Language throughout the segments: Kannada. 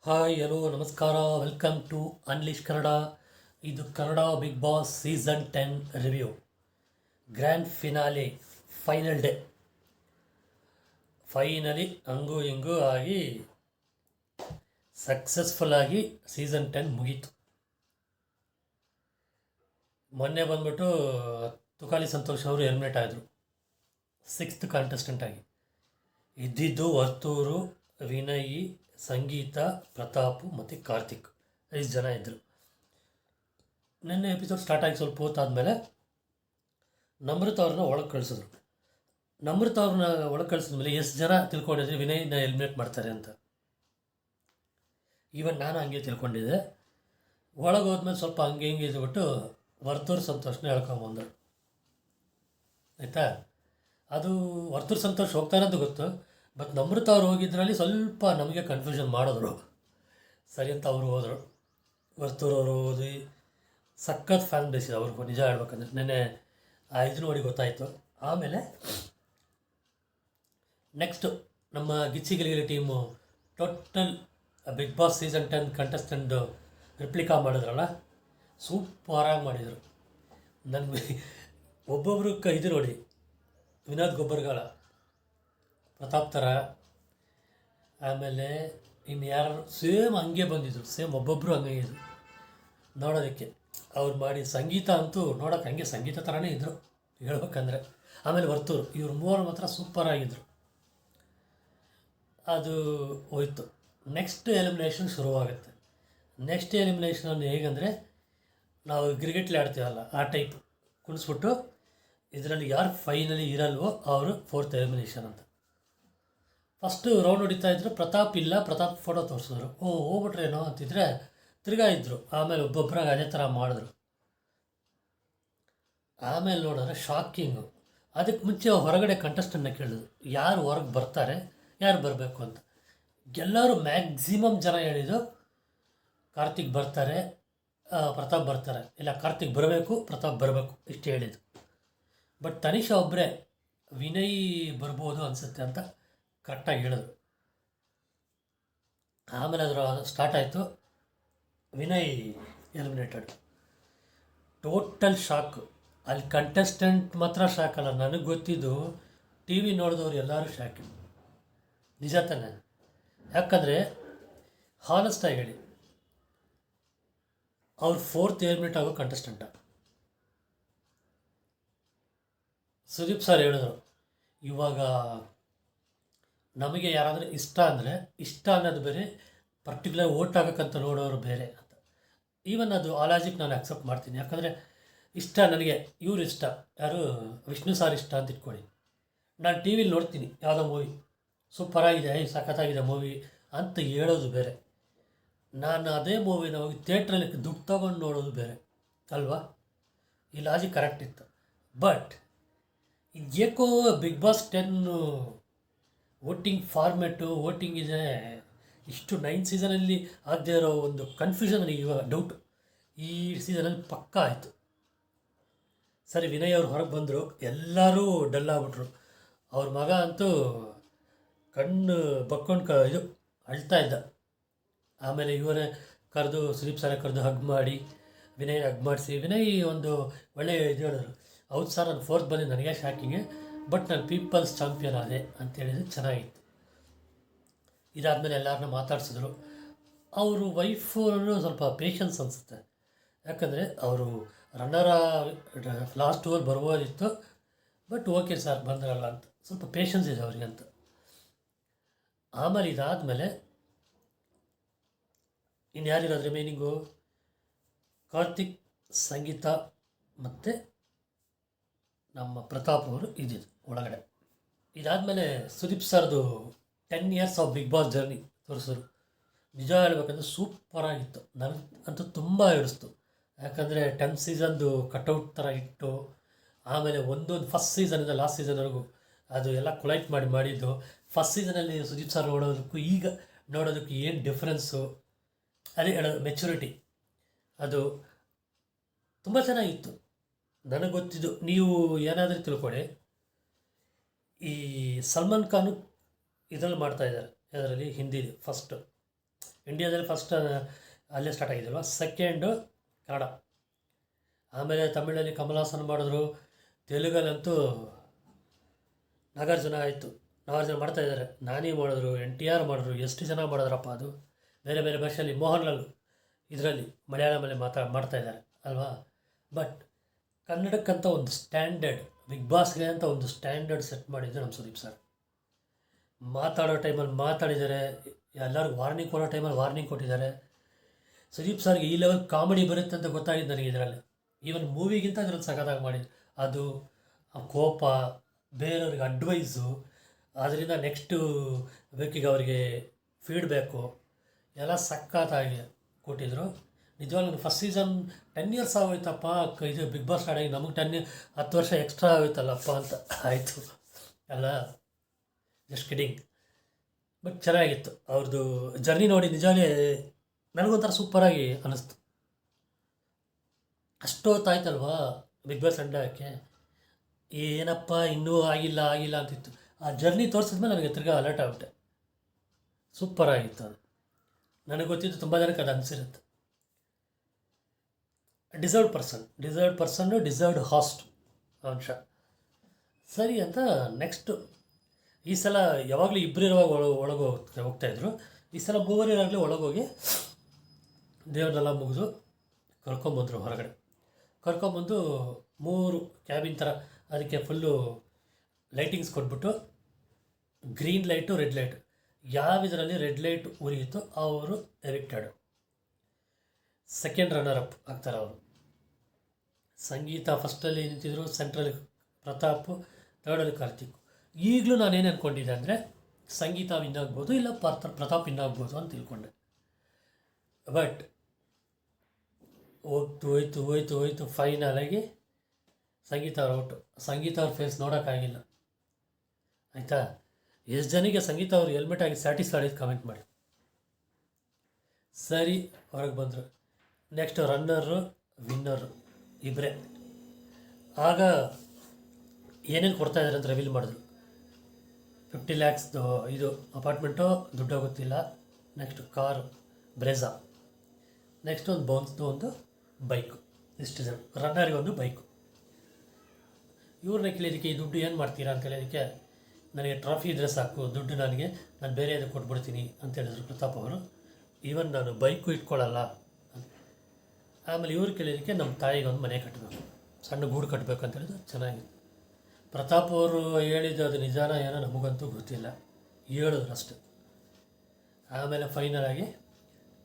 ಹಾಯ್ ಹಲೋ ನಮಸ್ಕಾರ, ವೆಲ್ಕಮ್ ಟು ಅನ್ಲಿಶ್ ಕನ್ನಡ. ಇದು Kannada Bigg Boss season 10 review. Grand finale, final day. Finally ಹಂಗೂ ಹಿಂಗೂ ಆಗಿ ಸಕ್ಸಸ್ಫುಲ್ಲಾಗಿ ಸೀಸನ್ 10 ಮುಗೀತು. ಮೊನ್ನೆ ಬಂದ್ಬಿಟ್ಟು ತುಕಾಲಿ ಸಂತೋಷ್ ಅವರು ಎಲಿಮಿನೇಟ್ ಆದರು 6th ಕಾಂಟೆಸ್ಟೆಂಟ್ ಆಗಿ. ಇದ್ದಿದ್ದು ವರ್ತೂರು, ವಿನಯ್, ಸಂಗೀತ, ಪ್ರತಾಪ್ ಮತ್ತು ಕಾರ್ತಿಕ್ 5 ಜನ ಇದ್ದರು. ನಿನ್ನೆ ಎಪಿಸೋಡ್ ಸ್ಟಾರ್ಟ್ ಆಗಿ ಸ್ವಲ್ಪ ಹೊತ್ತಾದಮೇಲೆ ನಮ್ರತ ಅವ್ರನ್ನ ಒಳಗೆ ಕಳಿಸಿದ್ರು. ನಮ್ರತ ಅವ್ರನ್ನ ಒಳಗೆ ಕಳಿಸಿದ್ಮೇಲೆ ಎಷ್ಟು ಜನ ತಿಳ್ಕೊಂಡಿದ್ರೆ ವಿನಯ್ನ ಎಲಿಮಿನೇಟ್ ಮಾಡ್ತಾರೆ ಅಂತ. ಈವನ್ ನಾನು ಹಂಗೆ ತಿಳ್ಕೊಂಡಿದ್ದೆ. ಒಳಗೆ ಹೋದ್ಮೇಲೆ ಸ್ವಲ್ಪ ಹಂಗೆ ಹಿಂಗೆ ಇದ್ಬಿಟ್ಟು ವರ್ತೂರು ಸಂತೋಷನ ಹೇಳ್ಕೊಂಬಂದರು. ಆಯಿತಾ, ಅದು ವರ್ತೂರು ಸಂತೋಷ್ ಹೋಗ್ತಾರೆ ಅಂತ ಗೊತ್ತು. ಬಟ್ ನಮ್ರತ ಅವ್ರು ಹೋಗಿದ್ರಲ್ಲಿ ಸ್ವಲ್ಪ ನಮಗೆ ಕನ್ಫ್ಯೂಷನ್ ಮಾಡಿದ್ರು. ಸರಿ ಅಂತ ಅವರು ಹೋದರು. ವರ್ತೂರವರು ಓದಿ ಸಖತ್ ಫ್ಯಾನ್ ಬೇಸ್ ಇದೆ ಅವ್ರಿಗೂ, ನಿಜ ಹೇಳ್ಬೇಕಂದ್ರೆ. ನೆನ್ನೆ ಇದು ನೋಡಿ ಗೊತ್ತಾಯಿತು. ಆಮೇಲೆ ನೆಕ್ಸ್ಟು ನಮ್ಮ Gicchi Giligili team total Bigg Boss season 10 contestant replica ಮಾಡಿದ್ರಲ್ಲ, ಸೂಪರಾಗಿ ಮಾಡಿದರು. ನನಗೆ ಒಬ್ಬೊಬ್ರು ಇದು ನೋಡಿ, ವಿನೋದ್ ಗೊಬ್ಬರಗಾಲ, ಪ್ರತಾಪ್ ಥರ, ಆಮೇಲೆ ಇನ್ನು ಯಾರು ಸೇಮ್ ಹಂಗೆ ಬಂದಿದ್ರು, ಸೇಮ್ ಒಬ್ಬೊಬ್ಬರು ಹಂಗೆ ಇದ್ರು ನೋಡೋದಕ್ಕೆ. ಅವ್ರು ಮಾಡಿ ಸಂಗೀತ ಅಂತೂ ನೋಡೋಕೆ ಹಂಗೆ ಸಂಗೀತ ಥರನೇ ಇದ್ದರು ಹೇಳ್ಬೇಕಂದ್ರೆ. ಆಮೇಲೆ ವರ್ತೂರು, ಇವ್ರು ಮೂವರು ಮಾತ್ರ ಸೂಪರಾಗಿದ್ದರು. ಅದು ಹೋಯ್ತು. ನೆಕ್ಸ್ಟ್ ಎಲಿಮಿನೇಷನ್ ಶುರುವಾಗುತ್ತೆ. ನೆಕ್ಸ್ಟ್ ಎಲಿಮಿನೇಷನ್ ಹೇಗಂದರೆ, ನಾವು ಕ್ರಿಕೆಟ್ಲಿ ಆಡ್ತೀವಲ್ಲ ಆ ಟೈಪ್ ಕುಣಿಸ್ಬಿಟ್ಟು ಇದರಲ್ಲಿ ಯಾರು ಫೈನಲಿ ಇರಲ್ವೋ ಅವರು 4th ಎಲಿಮಿನೇಷನ್ ಅಂತ. ಫಸ್ಟು ರೌಂಡ್ ಹೊಡಿತಾ ಇದ್ರು, ಪ್ರತಾಪ್ ಇಲ್ಲ, ಪ್ರತಾಪ್ ಫೋಟೋ ತೋರಿಸಿದ್ರು. ಹೋಗ್ಬಿಟ್ರೇನೋ ಅಂತಿದ್ರೆ ತಿರ್ಗಾ ಇದ್ದರು. ಆಮೇಲೆ ಒಬ್ಬೊಬ್ಬರಾಗ ಅದೇ ಥರ ಮಾಡಿದ್ರು. ಆಮೇಲೆ ನೋಡಿದ್ರೆ ಶಾಕಿಂಗು. ಅದಕ್ಕೆ ಮುಂಚೆ ಹೊರಗಡೆ ಕಂಟೆಸ್ಟೆಂಟ್ನ ಕೇಳಿದ್ರು, ಯಾರು ಹೊರಗೆ ಬರ್ತಾರೆ, ಯಾರು ಬರಬೇಕು ಅಂತ. ಎಲ್ಲರೂ ಮ್ಯಾಕ್ಸಿಮಮ್ ಜನ ಹೇಳಿದ್ದು ಕಾರ್ತಿಕ್ ಬರ್ತಾರೆ, ಪ್ರತಾಪ್ ಬರ್ತಾರೆ, ಇಲ್ಲ ಕಾರ್ತಿಕ್ ಬರಬೇಕು, ಪ್ರತಾಪ್ ಬರಬೇಕು, ಇಷ್ಟು ಹೇಳಿದ್ದು. ಬಟ್ ತನಿಷಾ ಒಬ್ಬರೇ ವಿನಯ್ ಬರ್ಬೋದು ಅನಿಸುತ್ತೆ ಅಂತ ಕರೆಕ್ಟಾಗಿ ಹೇಳಿದ್ರು. ಆಮೇಲೆ ಅದರ ಸ್ಟಾರ್ಟ್ ಆಯಿತು. ವಿನಯ್ ಎಲಿಮಿನೇಟೆಡ್. Total shock. ಅಲ್ಲಿ ಕಂಟೆಸ್ಟೆಂಟ್ ಮಾತ್ರ ಶಾಕ್ ಅಲ್ಲ, ನನಗೆ ಗೊತ್ತಿದ್ದು ಟಿ ವಿ ನೋಡಿದವ್ರು ಎಲ್ಲರೂ ಶಾಕ್. ನಿಜ ತಾನೆ? ಯಾಕಂದರೆ ಹಾನೆಸ್ಟಾಗಿ ಹೇಳಿ, ಅವ್ರು 4th ಎಲಿಮಿನೇಟ್ ಆಗೋ ಕಂಟೆಸ್ಟೆಂಟ. ಸುದೀಪ್ ಸರ್ ಹೇಳಿದ್ರು, ಇವಾಗ ನಮಗೆ ಯಾರಾದರೂ ಇಷ್ಟ ಅಂದರೆ, ಇಷ್ಟ ಅನ್ನೋದು ಬೇರೆ, ಪರ್ಟಿಕ್ಯುಲರ್ ಓಟ್ ಆಗೋಕ್ಕಂತ ನೋಡೋರು ಬೇರೆ ಅಂತ. ಈವನ್ ಅದು ಆ ಲಾಜಿಕ್ ನಾನು ಅಕ್ಸೆಪ್ಟ್ ಮಾಡ್ತೀನಿ. ಯಾಕಂದರೆ ಇಷ್ಟ ನನಗೆ, ಇವ್ರು ಇಷ್ಟ, ಯಾರು ವಿಷ್ಣು ಸಾರ್ ಇಷ್ಟ ಅಂತ ಇಟ್ಕೊಳ್ಳಿ. ನಾನು ಟಿ ವಿಲಿ ನೋಡ್ತೀನಿ ಯಾವುದೋ ಮೂವಿ, ಸೂಪರಾಗಿದೆ, ಸಖತ್ತಾಗಿದೆ ಮೂವಿ ಅಂತ ಹೇಳೋದು ಬೇರೆ, ನಾನು ಅದೇ ಮೂವಿನ ಹೋಗಿ ಥಿಯೇಟ್ರಲ್ಲಿ ದುಡ್ಡು ತೊಗೊಂಡು ನೋಡೋದು ಬೇರೆ ಅಲ್ವಾ? ಈ ಲಾಜಿಕ್ ಕರೆಕ್ಟ್ ಇತ್ತು. ಬಟ್ ಏಕೋ Bigg Boss 10 voting format, voting ಇದೆ, ಇಷ್ಟು 9 ಸೀಸನಲ್ಲಿ ಆಗದೆ ಇರೋ ಒಂದು ಕನ್ಫ್ಯೂಷನ್ ನನಗೆ ಇವಾಗ ಡೌಟು ಈ ಸೀಸನಲ್ಲಿ ಪಕ್ಕಾ ಆಯಿತು. ಸರಿ, ವಿನಯ್ ಅವ್ರು ಹೊರಗೆ ಬಂದರು, ಎಲ್ಲರೂ ಡಲ್ ಆಗ್ಬಿಟ್ರು. ಅವ್ರ ಮಗ ಅಂತೂ ಕಣ್ಣು ಬಕ್ಕೊಂಡು ಇದು ಅಳ್ತಾ ಇದ್ದ. ಆಮೇಲೆ ಇವರೇ ಕರೆದು, ಸುದೀಪ್ ಸರ ಕರೆದು ಹಗ್ ಮಾಡಿ ವಿನಯ್ ಹಗ್ ಮಾಡಿಸಿ, ವಿನಯ್ ಒಂದು ಒಳ್ಳೆಯ ಇದು ಹೇಳಿದ್ರು, ಹೌದು ಸರ್ ನಾನು 4th ಬಂದು ನನಗೆ ಶಾಕಿಂಗೆ, ಬಟ್ ನಾನು ಪೀಪಲ್ಸ್ ಚಾಂಪಿಯನ್ ಆದೆ ಅಂತೇಳಿದ್ರೆ ಚೆನ್ನಾಗಿತ್ತು. ಇದಾದಮೇಲೆ ಎಲ್ಲರನ್ನ ಮಾತಾಡ್ಸಿದ್ರು. ಅವರು ವೈಫನ್ನು ಸ್ವಲ್ಪ ಪೇಷನ್ಸ್ ಅನಿಸುತ್ತೆ. ಯಾಕಂದರೆ ಅವರು ರನ್ನರ ಲಾಸ್ಟ್ ಓವರ್ ಬರ್ಬೋದಿತ್ತು, ಬಟ್ ಓಕೆ ಸರ್ ಬಂದ್ರಲ್ಲ ಅಂತ ಸ್ವಲ್ಪ ಪೇಷನ್ಸ್ ಇದೆ ಅವರಿಗೆ ಅಂತ. ಆಮೇಲೆ ಇದಾದಮೇಲೆ ಇನ್ನು ಯಾರಿರೋದು ರಿಮೈನಿಂಗು? ಕಾರ್ತಿಕ್, ಸಂಗೀತ ಮತ್ತು ನಮ್ಮ ಪ್ರತಾಪ್ ಅವರು ಇದ್ದಿದ್ದು ಒಳಗಡೆ. ಇದಾದಮೇಲೆ ಸುದೀಪ್ ಸರ್ದು 10 years of Bigg Boss journey ತೋರಿಸಿದ್ರು. ನಿಜ ಹೇಳ್ಬೇಕಂದ್ರೆ ಸೂಪರಾಗಿತ್ತು. ನನಗೆ ಅಂತೂ ತುಂಬ ಹಿಡಿಸ್ತು. ಯಾಕಂದರೆ 10th ಸೀಸನ್ದು ಕಟೌಟ್ ಥರ ಇಟ್ಟು, ಆಮೇಲೆ ಒಂದೊಂದು ಫಸ್ಟ್ ಸೀಸನಿಂದ ಲಾಸ್ಟ್ ಸೀಸನ್ವರೆಗೂ ಅದು ಎಲ್ಲ ಕೊಲೈಟ್ ಮಾಡಿದ್ದು. ಫಸ್ಟ್ ಸೀಸನಲ್ಲಿ ಸುದೀಪ್ ಸರ್ ನೋಡೋದಕ್ಕೂ ಈಗ ನೋಡೋದಕ್ಕೂ ಏನು ಡಿಫ್ರೆನ್ಸು, ಅದೇ ಹೇಳೋದು ಮೆಚುರಿಟಿ, ಅದು ತುಂಬ ಚೆನ್ನಾಗಿತ್ತು. ನನಗೆ ಗೊತ್ತಿದ್ದು, ನೀವು ಏನಾದರೂ ತಿಳ್ಕೊಳ್ಳಿ, ಈ ಸಲ್ಮಾನ್ ಖಾನು ಇದರಲ್ಲಿ ಮಾಡ್ತಾಯಿದ್ದಾರೆ, ಅದರಲ್ಲಿ ಹಿಂದಿ ಫಸ್ಟು ಇಂಡಿಯಾದಲ್ಲಿ ಫಸ್ಟ್ ಅಲ್ಲೇ ಸ್ಟಾರ್ಟ್ ಆಗಿದೆಯಲ್ವ. ಸೆಕೆಂಡು ಕನ್ನಡ, ಆಮೇಲೆ ತಮಿಳಲ್ಲಿ ಕಮಲ್ ಹಾಸನ್ ಮಾಡಿದ್ರು, ತೆಲುಗಲ್ಲಂತೂ ನಾಗಾರ್ಜುನ ಆಯಿತು. ನಾಗಾರ್ಜುನ ಮಾಡ್ತಾಯಿದ್ದಾರೆ, ನಾನಿ ಮಾಡಿದ್ರು, NTR ಮಾಡಿದ್ರು, ಎಷ್ಟು ಜನ ಮಾಡಿದ್ರಪ್ಪ. ಅದು ಬೇರೆ ಬೇರೆ ಭಾಷೆಯಲ್ಲಿ, ಮೋಹನ್ಲಾಲ್ ಇದರಲ್ಲಿ ಮಲಯಾಳಮಲ್ಲಿ ಮಾಡ್ತಾಯಿದ್ದಾರೆ ಅಲ್ವಾ. ಬಟ್ ಕನ್ನಡಕ್ಕಂತ ಒಂದು ಸ್ಟ್ಯಾಂಡರ್ಡ್, ಬಿಗ್ ಬಾಸ್ಗೆ ಅಂತ ಒಂದು ಸ್ಟ್ಯಾಂಡರ್ಡ್ ಸೆಟ್ ಮಾಡಿದ್ದು ನಮ್ಮ ಸುದೀಪ್ ಸರ್. ಮಾತಾಡೋ ಟೈಮಲ್ಲಿ ಮಾತಾಡಿದ್ದಾರೆ, ಎಲ್ಲರಿಗೂ ವಾರ್ನಿಂಗ್ ಕೊಡೋ ಟೈಮಲ್ಲಿ ವಾರ್ನಿಂಗ್ ಕೊಟ್ಟಿದ್ದಾರೆ. ಸುದೀಪ್ ಸರ್ಗೆ ಈ ಲೆವೆಲ್ ಕಾಮಿಡಿ ಬರುತ್ತೆ ಅಂತ ಗೊತ್ತಾಗಿದ್ದು ನನಗೆ ಇದರಲ್ಲಿ. ಈವನ್ ಮೂವಿಗಿಂತ ಇದರಲ್ಲಿ ಸಖತ್ತಾಗಿ ಮಾಡಿದ್ರು. ಅದು ಆ ಕೋಪ, ಬೇರೆಯವ್ರಿಗೆ ಅಡ್ವೈಸು, ಅದರಿಂದ ನೆಕ್ಸ್ಟು ಬೇಕಿಗೆ ಅವರಿಗೆ ಫೀಡ್ಬ್ಯಾಕು ಎಲ್ಲ ಸಖತ್ತಾಗಿ ಕೊಟ್ಟಿದ್ದರು. ನಿಜವಾಗ್ಲೂ ಫಸ್ಟ್ ಸೀಸನ್ 10 years ಆಗೋಯ್ತಪ್ಪ, ಇದು ಬಿಗ್ ಬಾಸ್ ಸ್ಟಾರ್ಟ್ ಆಗಿ ನಮಗೆ 10 ವರ್ಷ ಎಕ್ಸ್ಟ್ರಾ ಆಗೋಯ್ತಲ್ಲಪ್ಪ ಅಂತ ಆಯಿತು ಅಲ್ಲ, ಜಸ್ಟ್ ಕಿಡಿಂಗ್. ಬಟ್ ಚೆನ್ನಾಗಿತ್ತು ಅವ್ರದ್ದು ಜರ್ನಿ ನೋಡಿ, ನಿಜವಾಗ್ಲೇ ನನಗೊಂಥರ ಸೂಪರಾಗಿ ಅನ್ನಿಸ್ತು. ಅಷ್ಟೊತ್ತಾಯ್ತಲ್ವಾ ಬಿಗ್ ಬಾಸ್ ಅಂಡಕ್ಕೆ, ಏನಪ್ಪ ಇನ್ನೂ ಆಗಿಲ್ಲ ಅಂತಿತ್ತು. ಆ ಜರ್ನಿ ತೋರಿಸಿದ್ಮೇಲೆ ನನಗೆ ತಿರ್ಗಾ ಅಲರ್ಟ್ ಆಗ್ಬಿಟ್ಟೆ. ಸೂಪರಾಗಿತ್ತು ಅದು. ನನಗೆ ಗೊತ್ತಿದ್ದು ತುಂಬ ಜನಕ್ಕೆ ಅದು ಅನಿಸಿರುತ್ತೆ. ಡಿಸರ್ವ್ಡ್ ಪರ್ಸನ್ನು ಡಿಸರ್ವ್ಡ್ ಹಾಸ್ಟ್ ಅಂಶ ಸರಿ ಅಂತ. ನೆಕ್ಸ್ಟು ಈ ಸಲ ಯಾವಾಗಲೂ ಇಬ್ಬರಿರುವಾಗ ಒಳಗೆ ಹೋಗ್ತಾಯಿದ್ರು. ಈ ಸಲ ಮೂವರಿರಾಗಲೇ ಒಳಗೋಗಿ ದೇವ್ರನ್ನೆಲ್ಲ ಮುಗಿದು ಕರ್ಕೊಂಬಂದರು ಹೊರಗಡೆ. ಕರ್ಕೊಂಬಂದು 3 ಕ್ಯಾಬಿನ್ ಥರ, ಅದಕ್ಕೆ ಫುಲ್ಲು ಲೈಟಿಂಗ್ಸ್ ಕೊಟ್ಬಿಟ್ಟು, ಗ್ರೀನ್ ಲೈಟು, ರೆಡ್ ಲೈಟು, ಯಾವ ಇದರಲ್ಲಿ ರೆಡ್ ಲೈಟ್ ಉರಿಯಿತು ಅವರು ಎವಿಕ್ಟೆಡ್. ಸೆಕೆಂಡ್ ರನ್ನರ್ ಅಪ್ ಆಗ್ತಾರೆ ಅವರು. ಸಂಗೀತ ಫಸ್ಟಲ್ಲಿ ನಿಂತಿದ್ರು, ಸೆಂಟ್ರಲ್ಲಿ ಪ್ರತಾಪ್, ಥರ್ಡಲ್ಲಿ ಕಾರ್ತಿಕ್. ಈಗಲೂ ನಾನೇನು ಅಂದ್ಕೊಂಡಿದ್ದೆ ಅಂದರೆ ಸಂಗೀತ ವಿನ್ ಆಗ್ಬೋದು, ಇಲ್ಲ ಪ್ರತಾಪ್ ವಿನ್ ಆಗ್ಬೋದು ಅಂತ ತಿಳ್ಕೊಂಡೆ. ಬಟ್ ಹೋಯ್ತು ಫೈನಲಾಗಿ ಸಂಗೀತ ಅವ್ರ ಔಟು. ಸಂಗೀತ ಅವ್ರ ಫೇಸ್ ನೋಡೋಕ್ಕಾಗಿಲ್ಲ ಆಯಿತಾ. ಎಷ್ಟು ಜನಿಗೆ ಸಂಗೀತ ಅವ್ರು ಹೆಲ್ಮೆಟ್ ಆಗಿ ಸ್ಯಾಟಿಸ್ಫೈಡ್ ಆಗಿ ಕಮೆಂಟ್ ಮಾಡಿ. ಸರಿ, ಹೊರಗೆ ಬಂದರು. ನೆಕ್ಸ್ಟ್ ರನ್ನರು, ವಿನ್ನರು ಇಬ್ಬರೇ. ಆಗ ಏನೇನು ಕೊಡ್ತಾಯಿದ್ದಾರೆ ಅಂತ ರಿವೀಲ್ ಮಾಡಿದ್ರು. 50 lakhs ಇದು ಅಪಾರ್ಟ್ಮೆಂಟು, ದುಡ್ಡು ಗೊತ್ತಿಲ್ಲ. ನೆಕ್ಸ್ಟ್ ಕಾರು ಬ್ರೆಝಾ, ನೆಕ್ಸ್ಟ್ ಒಂದು ಬೌನ್ಸ್ದು ಒಂದು ಬೈಕು. ಇಷ್ಟು ಜನ ರನ್ನರಿಗೆ ಒಂದು ಬೈಕು. ಇವ್ರನ್ನ ಕೇಳಿದ್ದಕ್ಕೆ, ಈ ದುಡ್ಡು ಏನು ಮಾಡ್ತೀರಾ ಅಂತ ಕೇಳಿದ್ದಕ್ಕೆ, ನನಗೆ ಟ್ರಾಫಿ ಇದ್ದರೆ ಸಾಕು, ದುಡ್ಡು ನಾನು ಬೇರೆ ಇದಕ್ಕೆ ಕೊಟ್ಬಿಡ್ತೀನಿ ಅಂತ ಹೇಳಿದ್ರು ಪ್ರತಾಪ್ ಅವರು. ಈವನ್ ನಾನು ಬೈಕು ಇಟ್ಕೊಳ್ಳಲ್ಲ. ಆಮೇಲೆ ಇವ್ರು ಕೇಳಿದ್ದಕ್ಕೆ, ನಮ್ಮ ತಾಯಿಗೆ ಒಂದು ಮನೆ ಕಟ್ಟಬೇಕು, ಸಣ್ಣ ಗೂಡು ಕಟ್ಟಬೇಕು ಅಂತ ಹೇಳಿದ್ರು. ಚೆನ್ನಾಗಿತ್ತು. ಪ್ರತಾಪ್ ಅವರು ಹೇಳಿದ್ದು ಅದು ನಿಜಾನ ಏನೋ ನಮಗಂತೂ ಗೊತ್ತಿಲ್ಲ, ಹೇಳಿದ್ರು ಅಷ್ಟೆ. ಆಮೇಲೆ ಫೈನಲಾಗಿ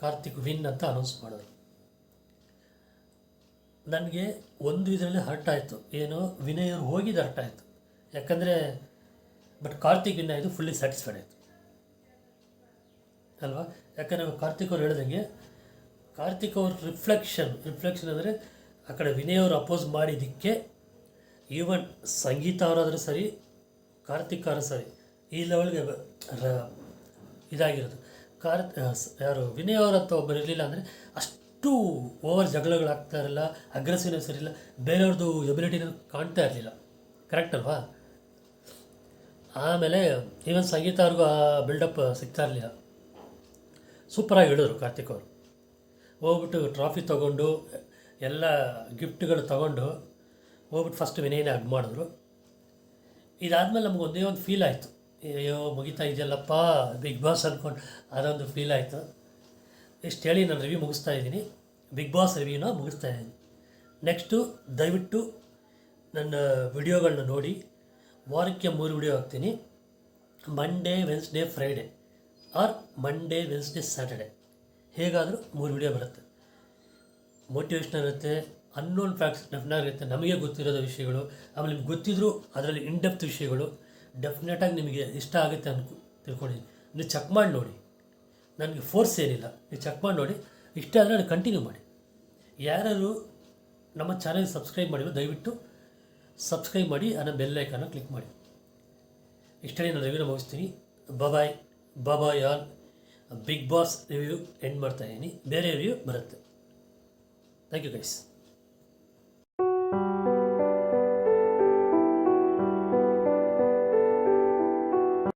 ಕಾರ್ತಿಕ್ ವಿನ್ ಅಂತ ಅನೌನ್ಸ್ ಮಾಡಿದ್ರು. ನನಗೆ ಒಂದು ಇದರಲ್ಲಿ ಹರ್ಟ್ ಆಯಿತು, ಏನು ವಿನಯ್ ಅವರು ಹೋಗಿದ್ದು ಹರ್ಟ್ ಆಯಿತು. ಯಾಕಂದರೆ ಬಟ್ ಕಾರ್ತಿಕ್ ವಿನ್ ಆಯಿತು, ಫುಲ್ಲಿ ಸ್ಯಾಟಿಸ್ಫೈಡ್ ಆಯಿತು ಅಲ್ವಾ. ಯಾಕಂದರೆ ಕಾರ್ತಿಕ್ ಅವ್ರು ಹೇಳ್ದಂಗೆ, ಕಾರ್ತಿಕ್ ಅವ್ರ ರಿಫ್ಲೆಕ್ಷನ್ ಅಂದರೆ ಆ ಕಡೆ ವಿನಯ್ ಅವರು ಅಪೋಸ್ ಮಾಡಿದ್ದಕ್ಕೆ, ಈವನ್ ಸಂಗೀತ ಅವರಾದರೂ ಸರಿ, ಕಾರ್ತಿಕ್ ಅವರು ಸರಿ, ಈ ಲೆವೆಲ್ಗೆ ಇದಾಗಿರೋದು. ಯಾರು ವಿನಯ್ ಅವರಂತ ಒಬ್ಬರು ಇರಲಿಲ್ಲ ಅಂದರೆ ಅಷ್ಟು ಓವರ್ ಜಗಳಗಳಾಗ್ತಾ ಇರಲಿಲ್ಲ, ಅಗ್ರೆಸಿವ್ನೆಸ್ ಇರಲಿಲ್ಲ, ಬೇರೆಯವ್ರದ್ದು ಎಬಿಲಿಟಿನ ಕಾಣ್ತಾ ಇರಲಿಲ್ಲ. ಕರೆಕ್ಟ್ ಅಲ್ವಾ. ಆಮೇಲೆ ಈವನ್ ಸಂಗೀತ ಅವ್ರಿಗೂ ಆ ಬಿಲ್ಡಪ್ ಸಿಗ್ತಾ ಇರಲಿಲ್ಲ. ಸೂಪರಾಗಿ ಹೇಳಿದ್ರು ಕಾರ್ತಿಕ್ ಅವರು. ಹೋಗ್ಬಿಟ್ಟು ಟ್ರಾಫಿ ತೊಗೊಂಡು ಎಲ್ಲ ಗಿಫ್ಟ್ಗಳು ತೊಗೊಂಡು ಹೋಗ್ಬಿಟ್ಟು ಫಸ್ಟ್ ವಿನಯನೇ ಹಗ್ ಮಾಡಿದ್ರು. ಇದಾದಮೇಲೆ ನಮ್ಗೆ ಒಂದೇ ಒಂದು ಫೀಲ್ ಆಯಿತು, ಅಯ್ಯೋ ಮುಗಿತಾ ಇದೆಯಲ್ಲಪ್ಪ ಬಿಗ್ ಬಾಸ್ ಅಂದ್ಕೊಂಡು, ಅದೊಂದು ಫೀಲ್ ಆಯಿತು. ಇಷ್ಟು ಹೇಳಿ ನಾನು ರಿವ್ಯೂ ಮುಗಿಸ್ತಾ ಇದ್ದೀನಿ, ಬಿಗ್ ಬಾಸ್ ರಿವ್ಯೂನ ಮುಗಿಸ್ತಾ ಇದ್ದೀನಿ. ನೆಕ್ಸ್ಟು ದಯವಿಟ್ಟು ನನ್ನ ವಿಡಿಯೋಗಳನ್ನ ನೋಡಿ. ವಾರಕ್ಕೆ 3 ವಿಡಿಯೋ ಹಾಕ್ತೀನಿ, Monday, Wednesday, Friday, or Monday, Wednesday, Saturday. ಹೇಗಾದರೂ 3 ವಿಡಿಯೋ ಬರುತ್ತೆ. ಮೋಟಿವೇಶ್ನಲ್ ಇರುತ್ತೆ, ಅನ್ನೋನ್ ಫ್ಯಾಕ್ಟ್ಸ್ ಡೆಫಿನೆಟ್ ಇರುತ್ತೆ, ನಮಗೆ ಗೊತ್ತಿರೋದು ವಿಷಯಗಳು, ಆಮೇಲೆ ನಿಮ್ಗೆ ಗೊತ್ತಿದ್ರು ಅದರಲ್ಲಿ ಇನ್ಡೆಪ್ತ್ ವಿಷಯಗಳು ಡೆಫಿನೆಟಾಗಿ ನಿಮಗೆ ಇಷ್ಟ ಆಗುತ್ತೆ ತಿಳ್ಕೊಂಡಿದ್ದೀನಿ. ನೀವು ಚೆಕ್ ಮಾಡಿ ನೋಡಿ, ನನಗೆ ಫೋರ್ಸ್ ಏನಿಲ್ಲ, ನೀವು ಚೆಕ್ ಮಾಡಿ ನೋಡಿ. ಇಷ್ಟ ಆದರೆ ನಾನು ಕಂಟಿನ್ಯೂ ಮಾಡಿ. ಯಾರು ನಮ್ಮ ಚಾನಲ್ಗೆ ಸಬ್ಸ್ಕ್ರೈಬ್ ಮಾಡಿದ್ರು ದಯವಿಟ್ಟು ಸಬ್ಸ್ಕ್ರೈಬ್ ಮಾಡಿ, ಅನ್ನೋ ಬೆಲ್ ಐಕಾನ ಕ್ಲಿಕ್ ಮಾಡಿ. ಇಷ್ಟೇ ನಾನು ರಿವ್ಯೂನ ಮುಗಿಸ್ತೀನಿ. Bye all. Bigg Boss review end ಮಾಡ್ತಾಯಿದ್ದೀನಿ, ಬೇರೆ ರಿವ್ಯೂ ಬರುತ್ತೆ. Thank you guys.